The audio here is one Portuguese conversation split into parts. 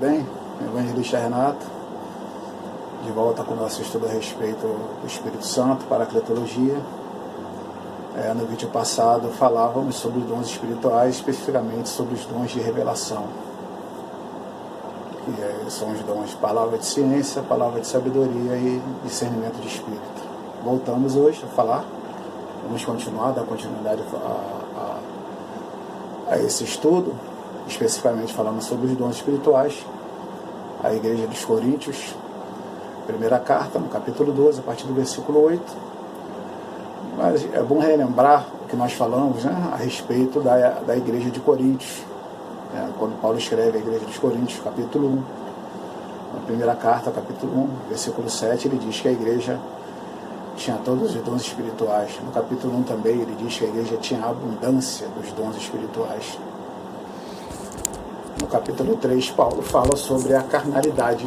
bem? Evangelista Renato, de volta com o nosso estudo a respeito do Espírito Santo, paracletologia. No vídeo passado falávamos sobre os dons espirituais, especificamente sobre os dons de revelação, que são os dons de palavra de ciência, palavra de sabedoria e discernimento de espírito. Voltamos hoje a falar, vamos continuar, dar continuidade a esse estudo, especificamente falando sobre os dons espirituais. A Igreja dos Coríntios, primeira carta, no capítulo 12, a partir do versículo 8. Mas é bom relembrar o que nós falamos, a respeito da Igreja de Coríntios. Quando Paulo escreve a Igreja dos Coríntios, capítulo 1, na primeira carta, capítulo 1, versículo 7, ele diz que a Igreja tinha todos os dons espirituais. No capítulo 1 também ele diz que a Igreja tinha a abundância dos dons espirituais. No capítulo 3, Paulo fala sobre a carnalidade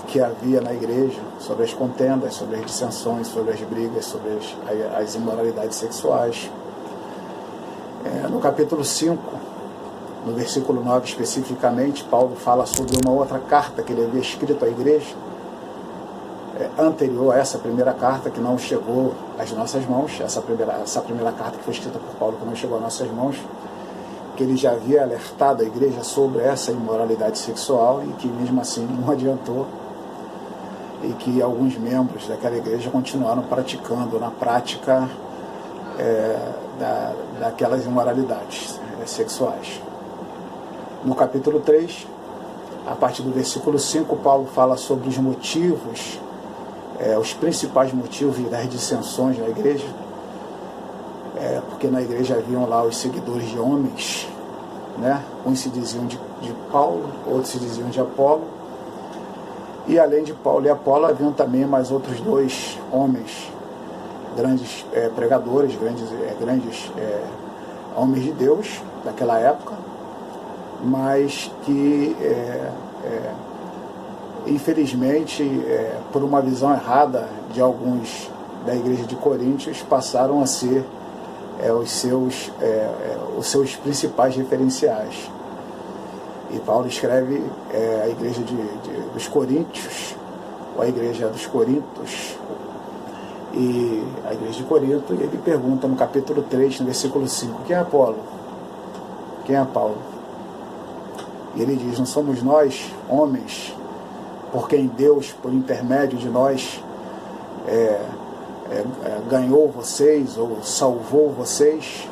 que havia na igreja, sobre as contendas, sobre as dissensões, sobre as brigas, sobre as imoralidades sexuais. No capítulo 5, no versículo 9 especificamente, Paulo fala sobre uma outra carta que ele havia escrito à igreja, anterior a essa primeira carta, que não chegou às nossas mãos, essa primeira carta que foi escrita por Paulo, que não chegou às nossas mãos, que ele já havia alertado a igreja sobre essa imoralidade sexual e que mesmo assim não adiantou, e que alguns membros daquela igreja continuaram praticando na prática daquelas imoralidades sexuais. No capítulo 3, a partir do versículo 5, Paulo fala sobre os motivos, os principais motivos das dissensões na igreja, porque na igreja haviam lá os seguidores de homens, uns se diziam de Paulo, outros se diziam de Apolo, e além de Paulo e Apolo haviam também mais outros dois homens, grandes pregadores, grandes homens de Deus daquela época, mas que infelizmente, por uma visão errada de alguns da igreja de Coríntios, passaram a ser os seus principais referenciais. E Paulo escreve a igreja dos Coríntios, ou a igreja dos Coríntios, e a igreja de Corinto, e ele pergunta no capítulo 3, no versículo 5, quem é Apolo? Quem é Paulo? E ele diz, não somos nós, homens, por quem Deus, por intermédio de nós, ganhou vocês, ou salvou vocês,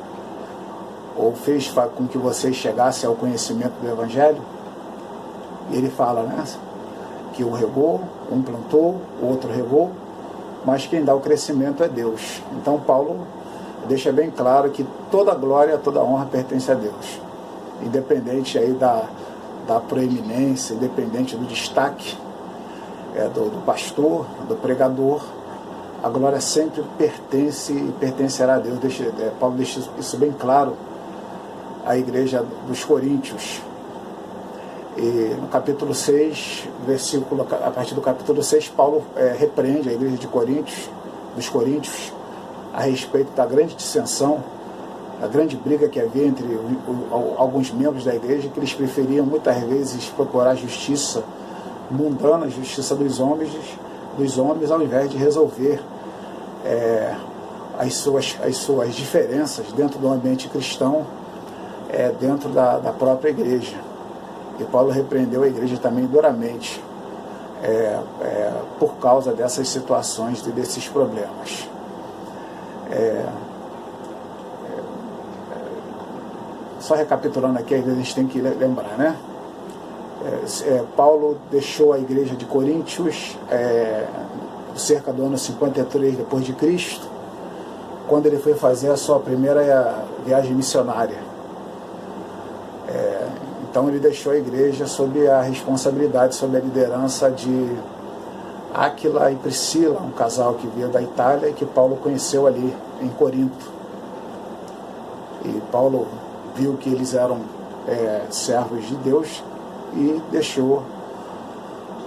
ou fez com que vocês chegassem ao conhecimento do Evangelho? E ele fala, que um regou, um plantou, o outro regou, mas quem dá o crescimento é Deus. Então Paulo deixa bem claro que toda glória, toda honra pertence a Deus, independente aí da proeminência, independente do destaque do pastor, do pregador. A glória sempre pertence e pertencerá a Deus. Paulo deixa isso bem claro à igreja dos Coríntios. E no capítulo 6, a partir do capítulo 6, Paulo repreende a igreja dos Coríntios, a respeito da grande dissensão, a grande briga que havia entre alguns membros da igreja, que eles preferiam muitas vezes procurar justiça mundana, justiça dos homens, ao invés de resolver as suas diferenças dentro do ambiente cristão, dentro da própria igreja. E Paulo repreendeu a igreja também duramente por causa dessas situações e desses problemas. Só recapitulando aqui, a gente tem que lembrar, Paulo deixou a igreja de Coríntios cerca do ano 53 depois de Cristo, quando ele foi fazer a sua primeira viagem missionária. Então ele deixou a igreja sob a responsabilidade, sob a liderança de Áquila e Priscila, um casal que veio da Itália e que Paulo conheceu ali em Corinto. E Paulo viu que eles eram servos de Deus e deixou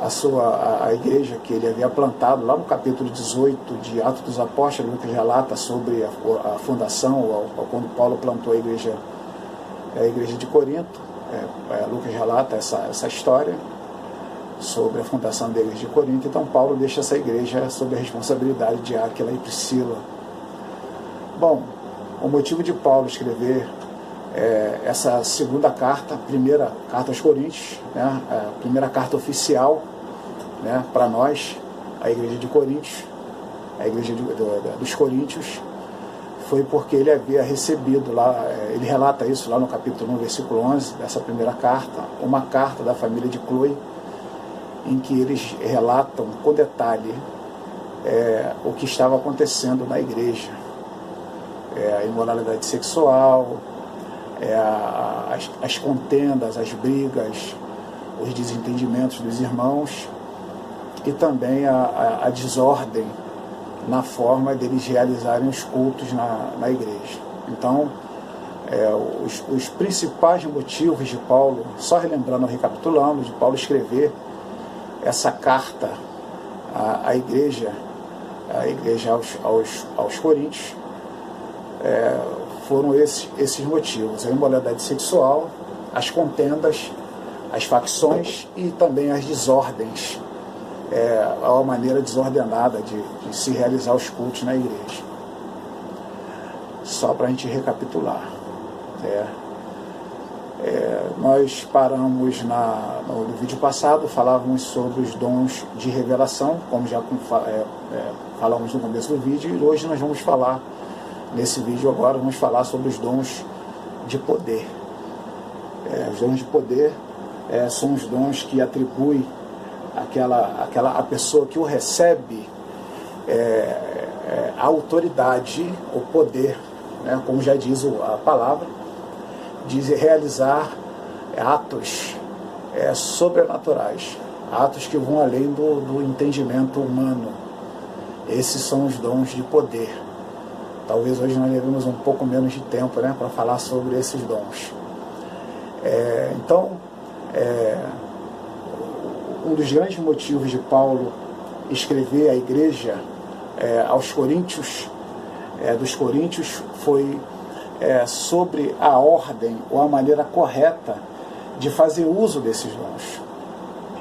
a igreja que ele havia plantado lá no capítulo 18 de Atos dos Apóstolos, que relata sobre a fundação, quando Paulo plantou a igreja de Corinto. Lucas relata essa história sobre a fundação da igreja de Corinto. Então Paulo deixa essa igreja sob a responsabilidade de Áquila e Priscila. Bom, o motivo de Paulo escrever essa segunda carta, primeira carta aos Coríntios, né, a primeira carta oficial, né, para nós, a igreja de Coríntios, a igreja dos Coríntios, foi porque ele havia recebido lá, ele relata isso lá no capítulo 1, versículo 11, dessa primeira carta, uma carta da família de Cloe, em que eles relatam com detalhe o que estava acontecendo na igreja. A imoralidade sexual, as contendas, as brigas, os desentendimentos dos irmãos e também a desordem na forma deles realizarem os cultos na igreja. Então, os principais motivos de Paulo, só relembrando, recapitulando, de Paulo escrever essa carta à igreja, aos Coríntios, foram esses motivos: a imoralidade sexual, as contendas, as facções e também as desordens, a maneira desordenada de se realizar os cultos na igreja. Só para a gente recapitular. Nós paramos no vídeo passado, falávamos sobre os dons de revelação, como já falamos no começo do vídeo, e hoje nós vamos falar, nesse vídeo agora, vamos falar sobre os dons de poder. Os dons de poder são os dons que atribui a pessoa que o recebe a autoridade, o poder, né, como já diz a palavra, de realizar atos sobrenaturais, atos que vão além do entendimento humano. Esses são os dons de poder. Talvez hoje nós levemos um pouco menos de tempo, né, para falar sobre esses dons. Então, um dos grandes motivos de Paulo escrever à igreja aos Coríntios, dos Coríntios, foi sobre a ordem ou a maneira correta de fazer uso desses dons.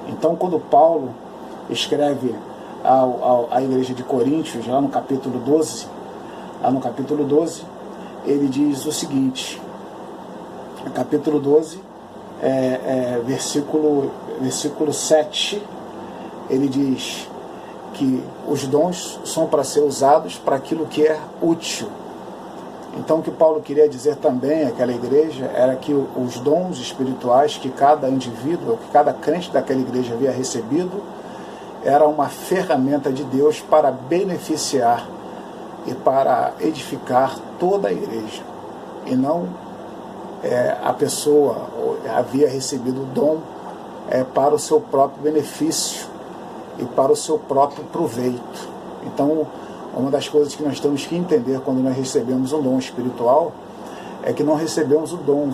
Então, quando Paulo escreve à igreja de Coríntios, lá no capítulo 12, ele diz o seguinte, no capítulo 12, versículo 7, ele diz que os dons são para ser usados para aquilo que é útil. Então, o que Paulo queria dizer também àquela igreja era que os dons espirituais que cada indivíduo, que cada crente daquela igreja havia recebido, era uma ferramenta de Deus para beneficiar e para edificar toda a igreja. E não a pessoa havia recebido o dom para o seu próprio benefício e para o seu próprio proveito. Então, uma das coisas que nós temos que entender quando nós recebemos um dom espiritual é que não recebemos o dom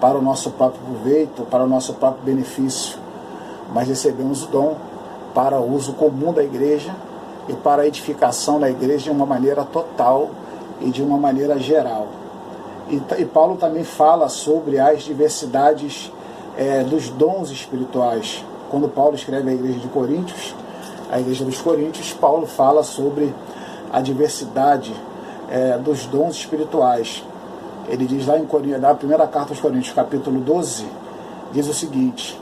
para o nosso próprio proveito, para o nosso próprio benefício, mas recebemos o dom para o uso comum da igreja e para a edificação da igreja de uma maneira total e de uma maneira geral. E Paulo também fala sobre as diversidades dos dons espirituais. Quando Paulo escreve à igreja de Coríntios, a igreja dos Coríntios, Paulo fala sobre a diversidade dos dons espirituais. Ele diz lá na primeira carta aos Coríntios, capítulo 12, diz o seguinte: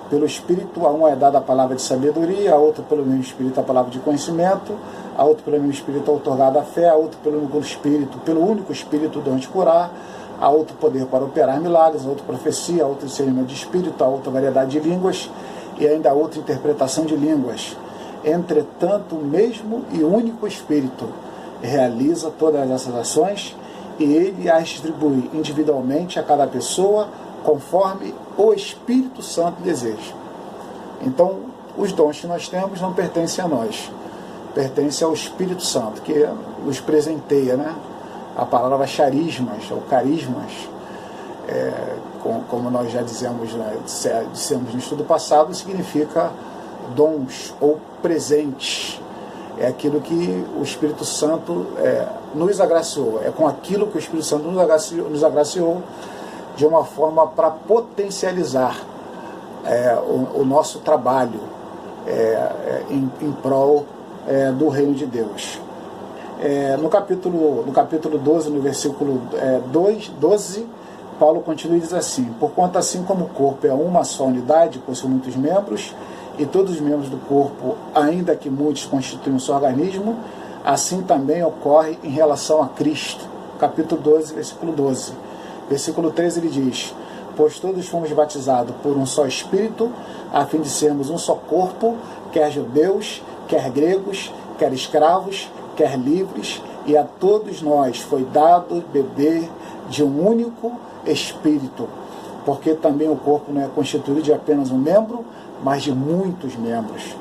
pelo Espírito a um é dada a palavra de sabedoria, a outro pelo mesmo Espírito a palavra de conhecimento, a outro pelo mesmo Espírito a outorgada a fé, a outro pelo único Espírito o dom de curar, a outro poder para operar milagres, a outro profecia, a outro discernimento de espírito, a outra variedade de línguas e ainda a outra interpretação de línguas. Entretanto, o mesmo e único Espírito realiza todas essas ações e ele as distribui individualmente a cada pessoa conforme o Espírito Santo deseja. Então, os dons que nós temos não pertencem a nós, pertencem ao Espírito Santo, que nos presenteia, né? A palavra charismas, ou carismas, como nós já dissemos no estudo passado, significa dons ou presentes. É aquilo que o Espírito Santo nos agraciou. É com aquilo que o Espírito Santo nos agraciou de uma forma para potencializar o nosso trabalho em prol do reino de Deus. No capítulo 12, no versículo 12, Paulo continua e diz assim: porquanto assim como o corpo é uma só unidade, possui muitos membros, e todos os membros do corpo, ainda que muitos, constituem um só organismo, assim também ocorre em relação a Cristo. Capítulo 12, versículo 12. Versículo 13 ele diz: pois todos fomos batizados por um só Espírito, a fim de sermos um só corpo, quer judeus, quer gregos, quer escravos, quer livres, e a todos nós foi dado beber de um único Espírito, porque também o corpo não é constituído de apenas um membro, mas de muitos membros.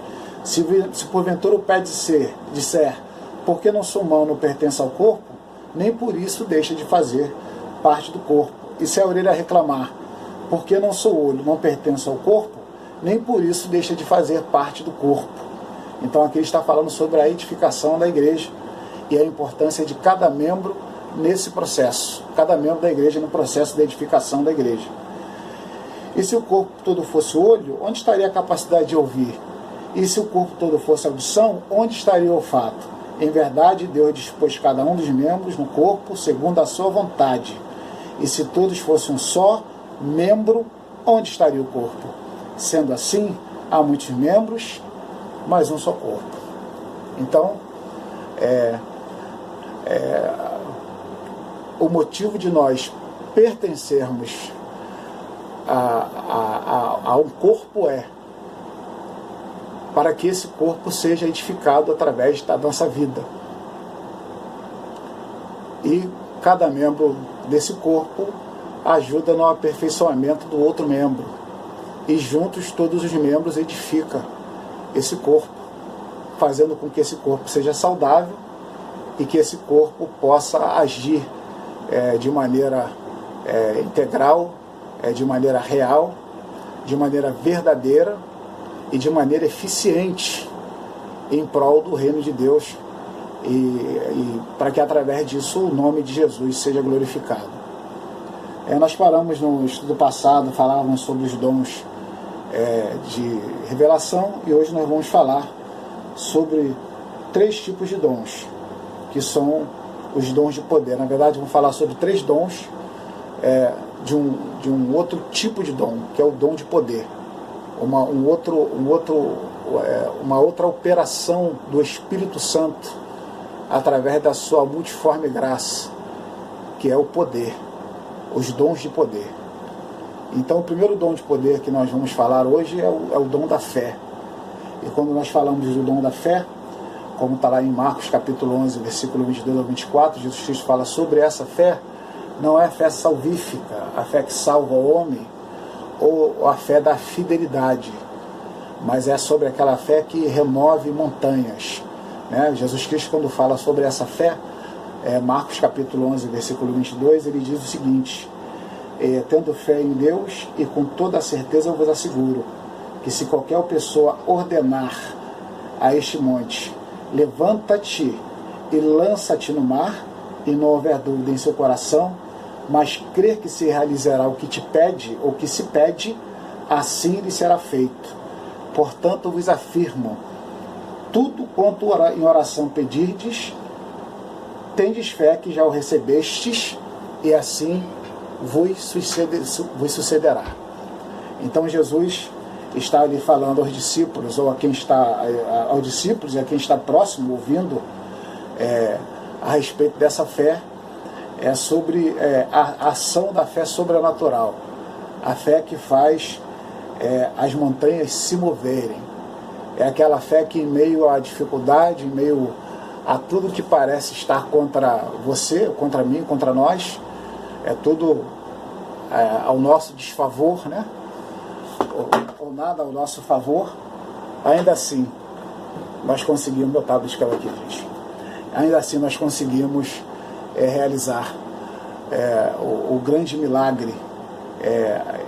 Se porventura o pé disser, porque não sou mão, não pertence ao corpo, nem por isso deixa de fazer parte do corpo. E se a orelha reclamar, porque não sou olho, não pertence ao corpo, nem por isso deixa de fazer parte do corpo. Então aqui ele está falando sobre a edificação da igreja e a importância de cada membro nesse processo, cada membro da igreja no processo de edificação da igreja. E se o corpo todo fosse olho, onde estaria a capacidade de ouvir? E se o corpo todo fosse audição, onde estaria o olfato? Em verdade, Deus dispôs cada um dos membros no corpo segundo a sua vontade. E se todos fossem um só membro, onde estaria o corpo? Sendo assim, há muitos membros, mas um só corpo. Então, o motivo de nós pertencermos a um corpo para que esse corpo seja edificado através da nossa vida. E cada membro desse corpo ajuda no aperfeiçoamento do outro membro. E juntos todos os membros edificam esse corpo, fazendo com que esse corpo seja saudável e que esse corpo possa agir de maneira integral, de maneira real, de maneira verdadeira e de maneira eficiente em prol do reino de Deus e para que através disso o nome de Jesus seja glorificado. Nós paramos no estudo passado, falávamos sobre os dons de revelação e hoje nós vamos falar sobre 3 tipos de dons, que são os dons de poder. Na verdade, vamos falar sobre 3 dons de um outro tipo de dom, que é o dom de poder. Uma outra operação do Espírito Santo através da sua multiforme graça, que é o poder, os dons de poder. Então, o primeiro dom de poder que nós vamos falar hoje é o dom da fé. E quando nós falamos do dom da fé, como está lá em Marcos capítulo 11, versículo 22 ao 24, Jesus Cristo fala sobre essa fé. Não é a fé salvífica, a fé que salva o homem, ou a fé da fidelidade, mas é sobre aquela fé que remove montanhas. Jesus Cristo, quando fala sobre essa fé, Marcos capítulo 11, versículo 22, ele diz o seguinte: tendo fé em Deus, e com toda a certeza eu vos asseguro, que se qualquer pessoa ordenar a este monte, levanta-te e lança-te no mar, e não houver dúvida em seu coração, mas crer que se realizará o que te pede, ou que se pede, assim lhe será feito. Portanto, vos afirmo, tudo quanto em oração pedirdes, tendes fé que já o recebestes, e assim vos sucederá. Então Jesus está ali falando aos discípulos, ou aos discípulos e a quem está próximo, ouvindo a respeito dessa fé, sobre a ação da fé sobrenatural, a fé que faz as montanhas se moverem. É aquela fé que, em meio à dificuldade, em meio a tudo que parece estar contra você, contra mim, contra nós, tudo ao nosso desfavor, ou nada ao nosso favor, ainda assim nós conseguimos, botar a escala aqui, gente, ainda assim nós conseguimos realizar o grande milagre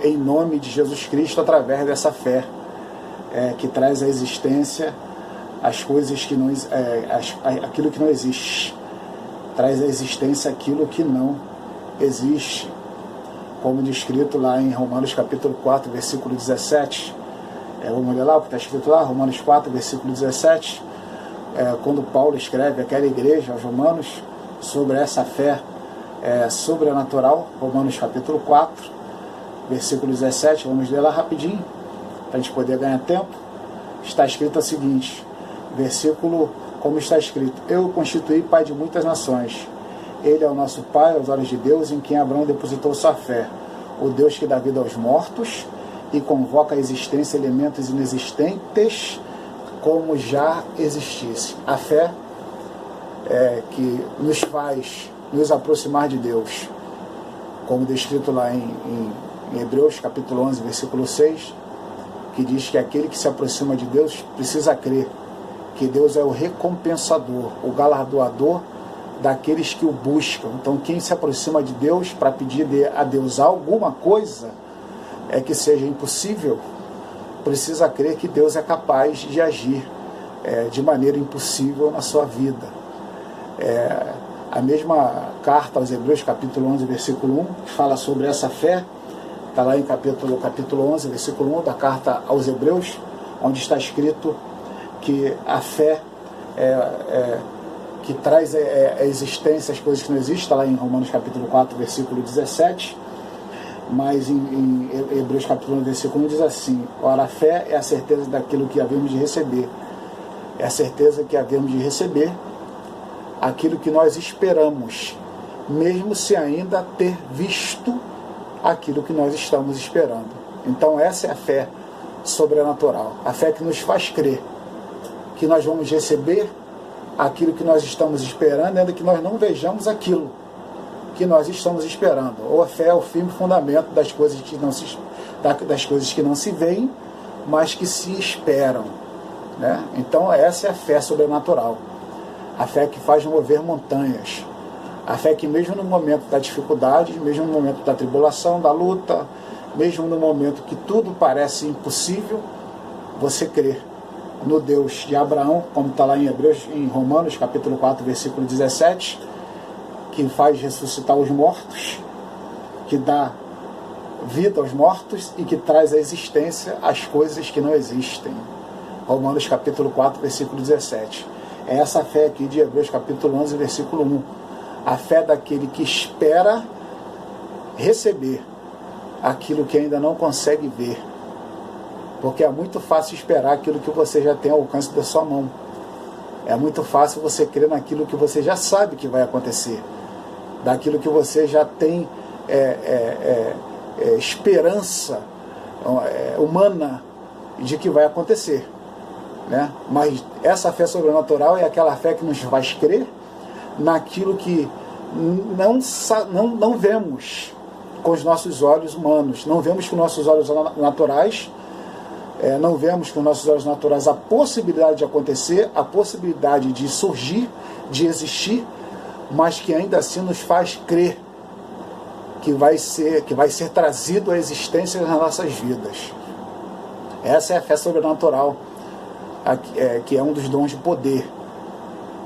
em nome de Jesus Cristo, através dessa fé que traz à existência as coisas que não, aquilo que não existe, traz à existência aquilo que não existe. como descrito lá em Romanos capítulo 4, versículo 17. Vamos ler lá o que está escrito lá, Romanos 4, versículo 17, quando Paulo escreve àquela igreja, aos romanos, sobre essa fé sobrenatural. Romanos capítulo 4, versículo 17, vamos ler lá rapidinho, para a gente poder ganhar tempo. Está escrito o seguinte, versículo, como está escrito: eu o constituí pai de muitas nações. Ele é o nosso pai aos olhos de Deus, em quem Abraão depositou sua fé. O Deus que dá vida aos mortos e convoca à existência elementos inexistentes como já existisse. A fé que nos faz nos aproximar de Deus, como descrito lá em Hebreus capítulo 11, versículo 6, que diz que aquele que se aproxima de Deus precisa crer que Deus é o recompensador, o galardoador daqueles que o buscam. Então quem se aproxima de Deus para pedir a Deus alguma coisa, que seja impossível, precisa crer que Deus é capaz de agir de maneira impossível na sua vida. A mesma carta aos Hebreus, capítulo 11, versículo 1, que fala sobre essa fé, está lá em capítulo 11, versículo 1 da carta aos Hebreus, onde está escrito que a fé que traz a existência as coisas que não existem, está lá em Romanos capítulo 4, versículo 17, mas em Hebreus capítulo 1, versículo 1 diz assim: ora, a fé é a certeza daquilo que havemos de receber, é a certeza que havemos de receber aquilo que nós esperamos, mesmo se ainda ter visto aquilo que nós estamos esperando. Então essa é a fé sobrenatural, a fé que nos faz crer que nós vamos receber aquilo que nós estamos esperando, ainda que nós não vejamos aquilo que nós estamos esperando. Ou a fé é o firme fundamento das coisas que não se veem, mas que se esperam, né? Então essa é a fé sobrenatural, a fé que faz mover montanhas, a fé que mesmo no momento da dificuldade, mesmo no momento da tribulação, da luta, mesmo no momento que tudo parece impossível, você crê no Deus de Abraão, como está lá em Romanos capítulo 4, versículo 17, que faz ressuscitar os mortos, que dá vida aos mortos e que traz à existência as coisas que não existem. Romanos capítulo 4, versículo 17. É essa fé aqui de Hebreus capítulo 11, versículo 1. A fé daquele que espera receber aquilo que ainda não consegue ver. Porque é muito fácil esperar aquilo que você já tem ao alcance da sua mão. É muito fácil você crer naquilo que você já sabe que vai acontecer, daquilo que você já tem esperança humana de que vai acontecer, né? Mas essa fé sobrenatural é aquela fé que nos faz crer naquilo que não vemos com os nossos olhos humanos, não vemos com nossos olhos naturais. Não vemos com nossos olhos naturais a possibilidade de acontecer, a possibilidade de surgir, de existir, mas que ainda assim nos faz crer que vai ser trazido à existência nas nossas vidas. Essa é a fé sobrenatural, que é um dos dons de poder.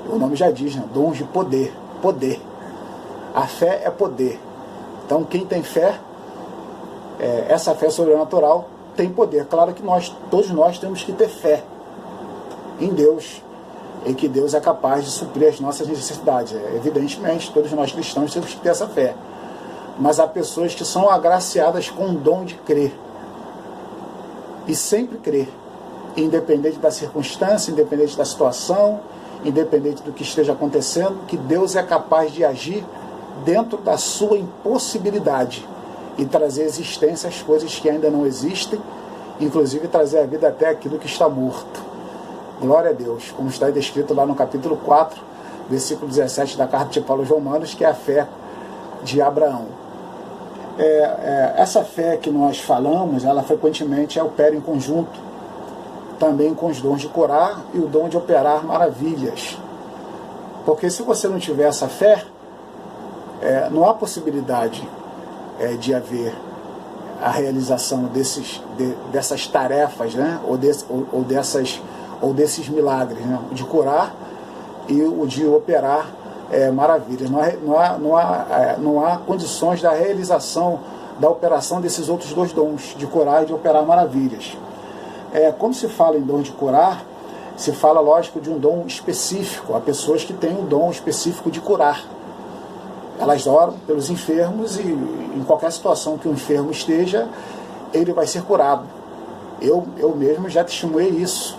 O nome já diz, né? Dons de poder. Poder. A fé é poder. Então quem tem fé, essa fé sobrenatural, tem poder. Claro que todos nós temos que ter fé em Deus, e que Deus é capaz de suprir as nossas necessidades. Evidentemente, todos nós cristãos temos que ter essa fé. Mas há pessoas que são agraciadas com o dom de crer. E sempre crer. Independente da circunstância, independente da situação, independente do que esteja acontecendo, que Deus é capaz de agir dentro da sua impossibilidade e trazer existência às coisas que ainda não existem, inclusive trazer a vida até aquilo que está morto. Glória a Deus, como está descrito lá no capítulo 4, versículo 17 da carta de Paulo aos Romanos, que é a fé de Abraão. Essa fé que nós falamos, ela frequentemente opera em conjunto também com os dons de curar e o dom de operar maravilhas. Porque se você não tiver essa fé, não há possibilidade de haver a realização dessas tarefas, né? ou desses milagres, né? De curar e o de operar maravilhas. Não há condições da realização da operação desses outros dois dons, de curar e de operar maravilhas. Quando se fala em dom de curar, se fala, lógico, de um dom específico. Há pessoas que têm o dom específico de curar. Elas oram pelos enfermos e em qualquer situação que o enfermo esteja, ele vai ser curado. Eu mesmo já testemunhei isso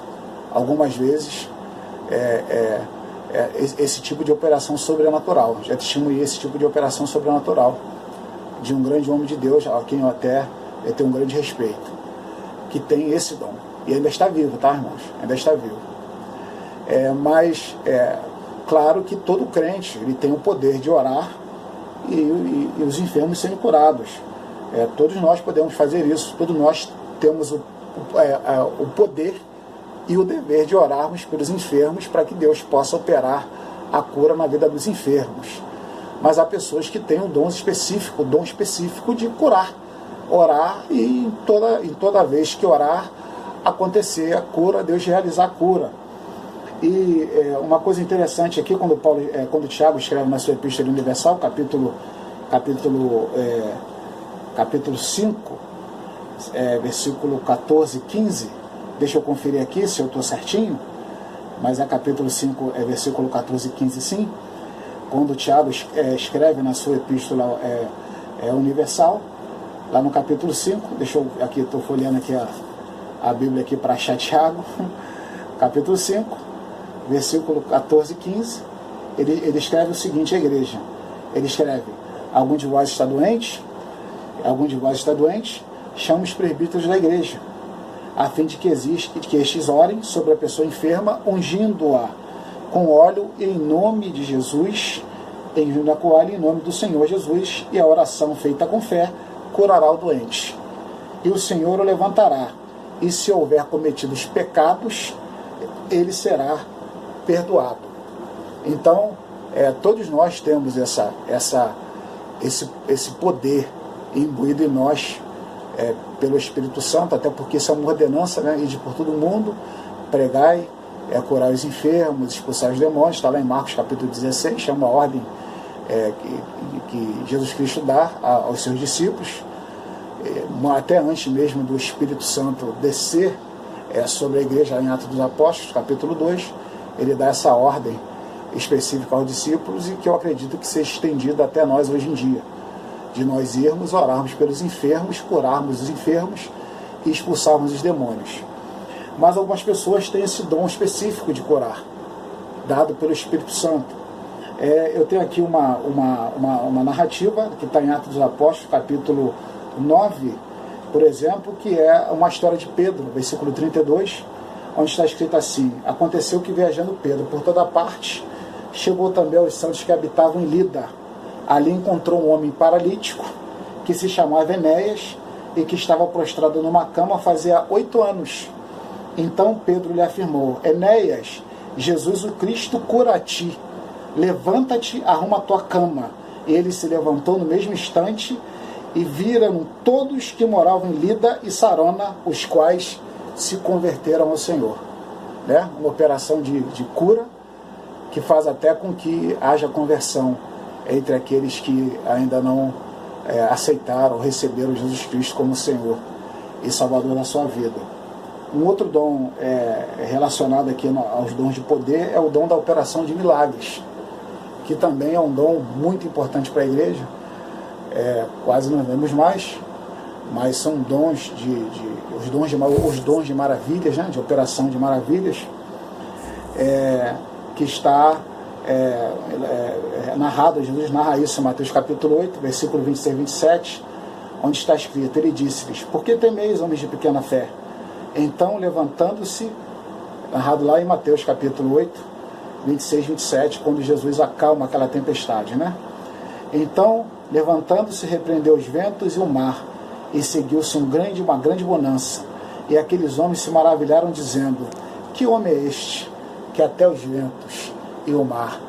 algumas vezes, esse tipo de operação sobrenatural. Já testemunhei esse tipo de operação sobrenatural de um grande homem de Deus, a quem eu tenho um grande respeito, que tem esse dom. E ainda está vivo, tá, irmãos? Ainda está vivo. Mas, claro que todo crente ele tem o poder de orar e os enfermos serem curados. Todos nós podemos fazer isso. Todos nós temos o poder e o dever de orarmos pelos enfermos para que Deus possa operar a cura na vida dos enfermos. Mas há pessoas que têm o dom específico de curar. Orar e em toda vez que orar, acontecer a cura, Deus realizar a cura. E uma coisa interessante aqui, quando Tiago escreve na sua Epístola Universal, capítulo 5, versículo 14 e 15, deixa eu conferir aqui se eu estou certinho, mas é capítulo 5, versículo 14 e 15 sim, quando Tiago escreve na sua Epístola Universal, lá no capítulo 5, estou folheando aqui a Bíblia aqui para achar Tiago, capítulo 5, versículo 14 e 15, ele escreve o seguinte à igreja, ele escreve: algum de vós está doente, chama os presbíteros da igreja, a fim de que estes orem sobre a pessoa enferma, ungindo-a com óleo em nome de Jesus, ungindo-a com óleo em nome do Senhor Jesus, e a oração feita com fé curará o doente. E o Senhor o levantará, e se houver cometido os pecados, ele será perdoado. Então, todos nós temos esse poder imbuído em nós pelo Espírito Santo, até porque isso é uma ordenança, né? Ide por todo mundo, pregai, curar os enfermos, expulsar os demônios, está lá em Marcos capítulo 16, é uma ordem que Jesus Cristo dá aos seus discípulos, até antes mesmo do Espírito Santo descer sobre a igreja, em Atos dos Apóstolos, capítulo 2, ele dá essa ordem específica aos discípulos e que eu acredito que seja estendida até nós hoje em dia, de nós irmos, orarmos pelos enfermos, curarmos os enfermos e expulsarmos os demônios. Mas algumas pessoas têm esse dom específico de curar, dado pelo Espírito Santo. Eu tenho aqui uma narrativa que está em Atos dos Apóstolos, capítulo 9, por exemplo, que é uma história de Pedro, versículo 32, onde está escrito assim: aconteceu que, viajando Pedro por toda parte, chegou também aos santos que habitavam em Lida. Ali encontrou um homem paralítico, que se chamava Enéas, e que estava prostrado numa cama fazia 8 anos. Então Pedro lhe afirmou: Enéas, Jesus o Cristo cura a ti. Levanta-te, arruma a tua cama. E ele se levantou no mesmo instante, e viram todos que moravam em Lida e Sarona, os quais se converteram ao Senhor. Uma operação de cura, que faz até com que haja conversão entre aqueles que ainda não aceitaram, receberam Jesus Cristo como Senhor e Salvador da sua vida. Um outro dom relacionado aqui aos dons de poder é o dom da operação de milagres, que também é um dom muito importante para a igreja. Quase não vemos mais, mas são dons os dons de maravilhas, né, de operação de maravilhas, que está narrado. Jesus narra isso em Mateus capítulo 8, versículo 26 e 27, onde está escrito: ele disse-lhes: por que temeis, homens de pequena fé? Então, levantando-se, narrado lá em Mateus capítulo 8, 26 e 27, quando Jesus acalma aquela tempestade, né? Então, levantando-se, repreendeu os ventos e o mar, e seguiu-se uma grande bonança. E aqueles homens se maravilharam, dizendo: que homem é este, que até os ventos e o mar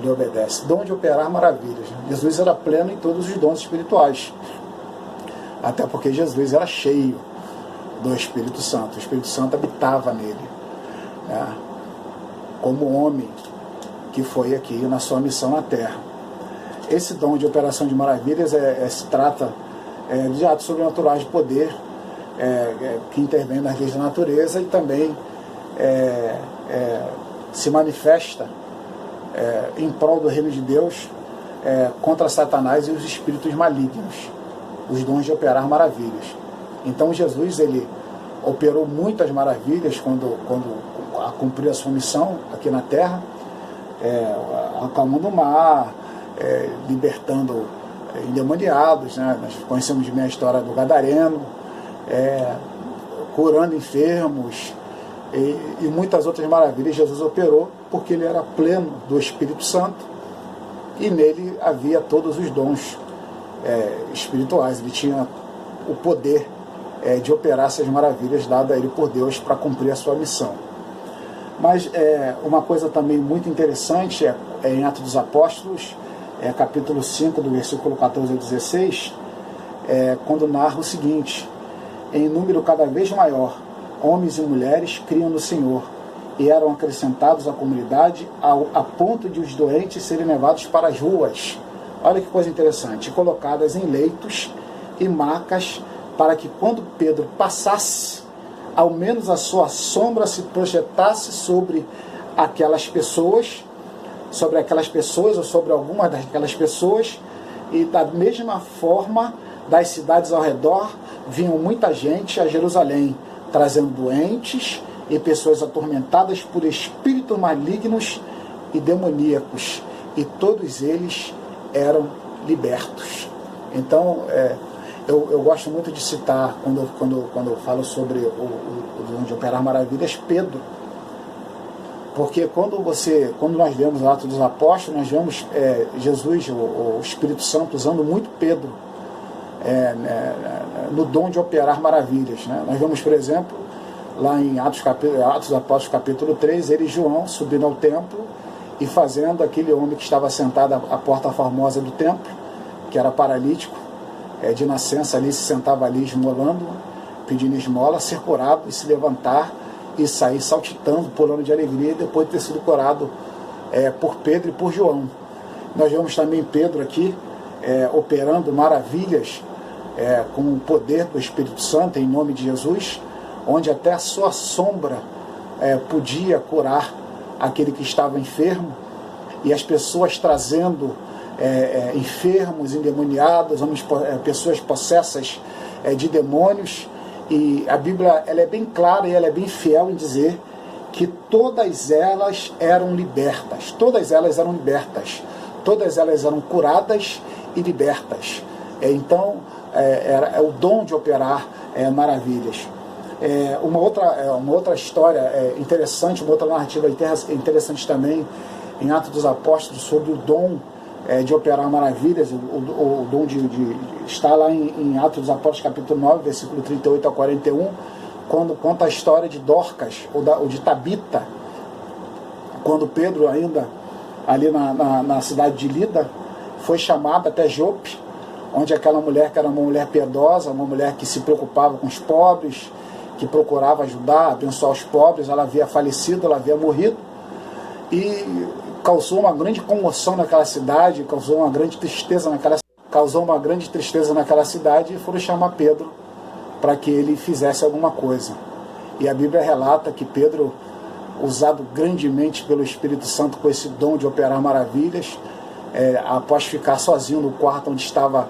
lhe obedecem? Dom de operar maravilhas. Jesus era pleno em todos os dons espirituais, até porque Jesus era cheio do Espírito Santo. O Espírito Santo habitava nele, como homem que foi aqui na sua missão na terra. Esse dom de operação de maravilhas se trata de atos sobrenaturais de poder que intervém nas leis da natureza e também se manifesta em prol do reino de Deus contra Satanás e os espíritos malignos, os dons de operar maravilhas. Então Jesus, ele operou muitas maravilhas quando cumpriu a sua missão aqui na terra, acalmando o mar, libertando endemoniados, né? Nós conhecemos bem a história do Gadareno, curando enfermos e muitas outras maravilhas Jesus operou, porque ele era pleno do Espírito Santo e nele havia todos os dons espirituais. Ele tinha o poder de operar essas maravilhas dadas a ele por Deus para cumprir a sua missão. Mas uma coisa também muito interessante é em Atos dos Apóstolos, capítulo 5, do versículo 14 a 16, quando narra o seguinte: em número cada vez maior, homens e mulheres criam no Senhor e eram acrescentados à comunidade a ponto de os doentes serem levados para as ruas. Olha que coisa interessante, colocadas em leitos e macas, para que quando Pedro passasse, ao menos a sua sombra se projetasse sobre aquelas pessoas, ou sobre algumas daquelas pessoas, e da mesma forma, das cidades ao redor, vinham muita gente a Jerusalém, trazendo doentes e pessoas atormentadas por espíritos malignos e demoníacos, e todos eles eram libertos. Então, eu gosto muito de citar, quando eu falo sobre o dom de operar maravilhas, Pedro, porque quando nós vemos o Atos dos Apóstolos, nós vemos Jesus, o Espírito Santo, usando muito Pedro no dom de operar maravilhas, né? Nós vemos, por exemplo, lá em Atos dos Apóstolos capítulo 3, ele e João subindo ao templo e fazendo aquele homem que estava sentado à porta formosa do templo, que era paralítico, de nascença ali, se sentava ali esmolando, pedindo esmola, ser curado e se levantar e sair saltitando, pulando de alegria, depois de ter sido curado por Pedro e por João. Nós vemos também Pedro aqui operando maravilhas com o poder do Espírito Santo, em nome de Jesus, onde até a sua sombra podia curar aquele que estava enfermo, e as pessoas trazendo enfermos, endemoniados, pessoas possessas de demônios. E a Bíblia, ela é bem clara e ela é bem fiel em dizer que todas elas eram libertas, todas elas eram curadas e libertas. Então, é o dom de operar maravilhas. Uma outra história interessante, uma outra narrativa interessante também, em Atos dos Apóstolos, sobre o dom de operar maravilhas, o dom está lá em Atos dos Apóstolos capítulo 9, versículo 38 a 41, quando conta a história de Dorcas, ou de Tabita, quando Pedro ainda, ali na cidade de Lida, foi chamado até Jope, onde aquela mulher, que era uma mulher piedosa, uma mulher que se preocupava com os pobres, que procurava ajudar, abençoar os pobres, ela havia falecido, ela havia morrido, e causou uma grande comoção naquela cidade, causou uma grande tristeza naquela cidade, e foram chamar Pedro para que ele fizesse alguma coisa. E a Bíblia relata que Pedro, usado grandemente pelo Espírito Santo com esse dom de operar maravilhas, após ficar sozinho no quarto onde estava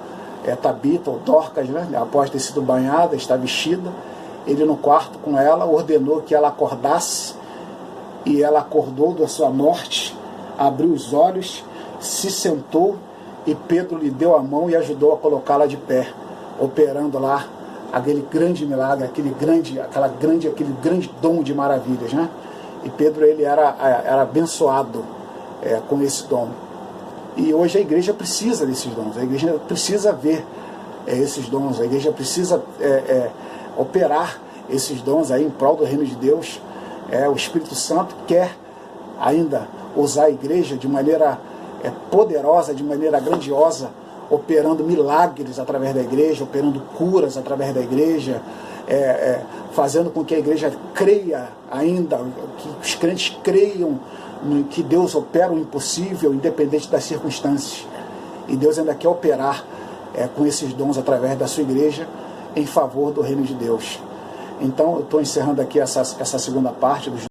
Tabita, ou Dorcas, né? Após ter sido banhada, estar vestida, ele no quarto com ela ordenou que ela acordasse, e ela acordou da sua morte, abriu os olhos, se sentou, e Pedro lhe deu a mão e ajudou a colocá-la de pé, operando lá aquele grande milagre, aquele grande dom de maravilhas, né? E Pedro, ele era abençoado com esse dom. E hoje a igreja precisa desses dons, a igreja precisa ver esses dons, a igreja precisa operar esses dons aí em prol do reino de Deus. O Espírito Santo quer ainda usar a igreja de maneira poderosa, de maneira grandiosa, operando milagres através da igreja, operando curas através da igreja, fazendo com que a igreja creia ainda, que os crentes creiam que Deus opera o impossível, independente das circunstâncias. E Deus ainda quer operar com esses dons através da sua igreja em favor do reino de Deus. Então eu estou encerrando aqui essa segunda parte dos